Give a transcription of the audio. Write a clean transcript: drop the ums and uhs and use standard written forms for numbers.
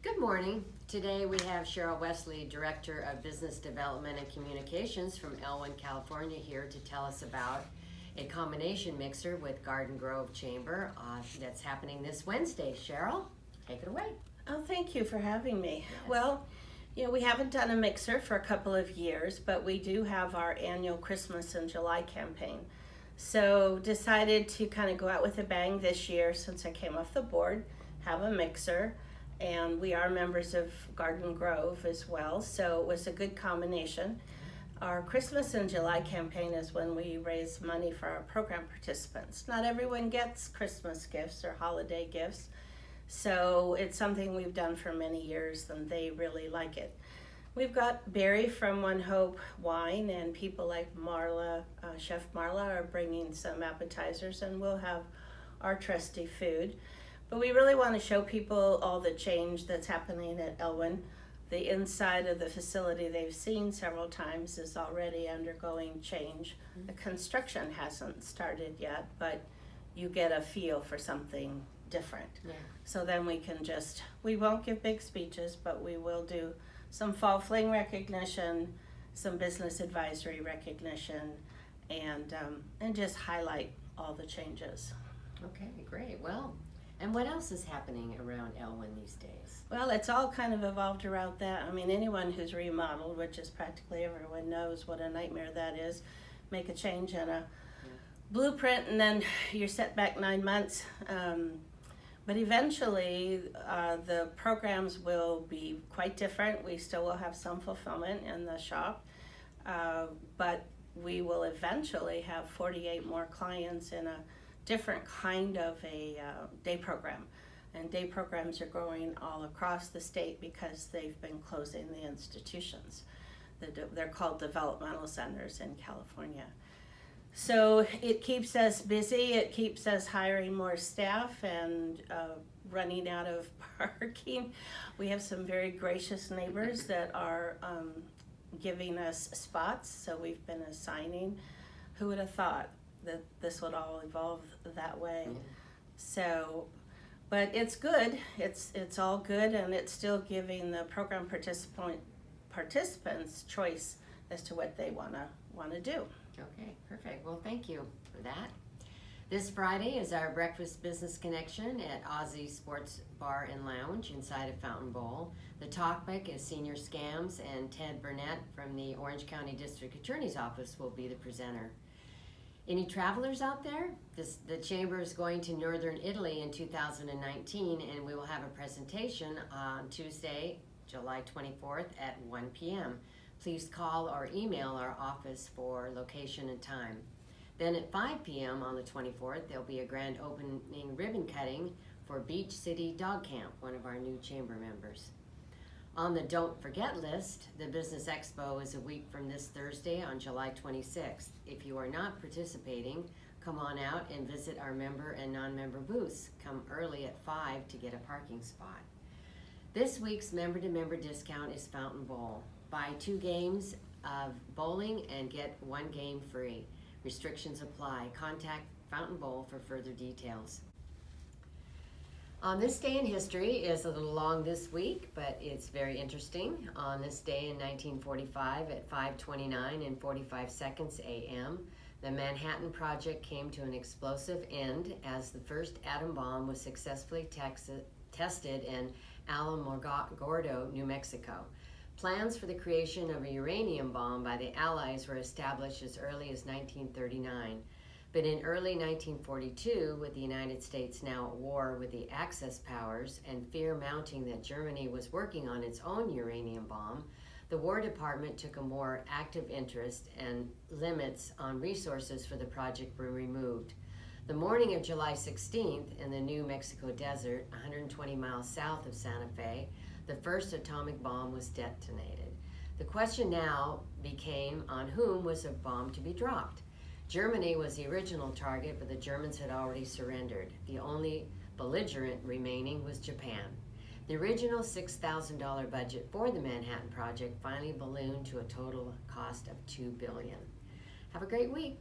Good morning. Today we have Cheryl Wesley, Director of Business Development and Communications from Elwyn, California, here to tell us about a combination mixer with Garden Grove Chamber that's happening this Wednesday. Cheryl, take it away. Oh, thank you for having me. Yes. Well, we haven't done a mixer for a couple of years, but we do have our annual Christmas in July campaign. So decided to kind of go out with a bang this year since I came off the board, have a mixer, and we are members of Garden Grove as well, so it was a good combination. Our Christmas in July campaign is when we raise money for our program participants. Not everyone gets Christmas gifts or holiday gifts, so it's something we've done for many years and they really like it. We've got Barry from One Hope Wine and people like Marla, Chef Marla are bringing some appetizers, and we'll have our trusty food. But we really want to show people all the change that's happening at Elwyn. The inside of the facility they've seen several times is already undergoing change. The construction hasn't started yet, but you get a feel for something different. Yeah. So then we won't give big speeches, but we will do some fall fling recognition, some business advisory recognition, and just highlight all the changes. Okay, great. Well, and what else is happening around Elwyn these days? Well, it's all kind of evolved around that. I mean, anyone who's remodeled, which is practically everyone, knows what a nightmare that is. Make a change in a blueprint and then you're set back 9 months. But eventually, the programs will be quite different. We still will have some fulfillment in the shop, but we will eventually have 48 more clients in a different kind of a day program. And day programs are growing all across the state because they've been closing the institutions. They're called developmental centers in California. So it keeps us busy, it keeps us hiring more staff and running out of parking. We have some very gracious neighbors that are giving us spots, so we've been assigning. Who would have thought that this would all evolve that way? So, but it's good, it's all good, and it's still giving the program participants choice as to what they want to do. Okay, perfect. Well, thank you for that. This Friday is our Breakfast Business Connection at Aussie Sports Bar and Lounge inside of Fountain Bowl. The topic is senior scams, and Ted Burnett from the Orange County District Attorney's Office will be the presenter. Any travelers out there? The Chamber is going to Northern Italy in 2019, and we will have a presentation on Tuesday, July 24th at 1 p.m. Please call or email our office for location and time. Then at 5 p.m. on the 24th, there'll be a grand opening ribbon cutting for Beach City Dog Camp, one of our new chamber members. On the Don't Forget list, the Business Expo is a week from this Thursday on July 26th. If you are not participating, come on out and visit our member and non-member booths. Come early at 5 to get a parking spot. This week's member-to-member discount is Fountain Bowl. Buy 2 games of bowling and get 1 game free. Restrictions apply. Contact Fountain Bowl for further details. On this day in history is a little long this week, but it's very interesting. On this day in 1945 at 5:29 and 45 seconds a.m., the Manhattan Project came to an explosive end as the first atom bomb was successfully tested in Alamogordo, New Mexico. Plans for the creation of a uranium bomb by the Allies were established as early as 1939. But in early 1942, with the United States now at war with the Axis powers and fear mounting that Germany was working on its own uranium bomb, the War Department took a more active interest, and limits on resources for the project were removed. The morning of July 16th, in the New Mexico desert, 120 miles south of Santa Fe, the first atomic bomb was detonated. The question now became on whom was a bomb to be dropped. Germany was the original target, but the Germans had already surrendered. The only belligerent remaining was Japan. The original $6,000 budget for the Manhattan Project finally ballooned to a total cost of $2 billion. Have a great week.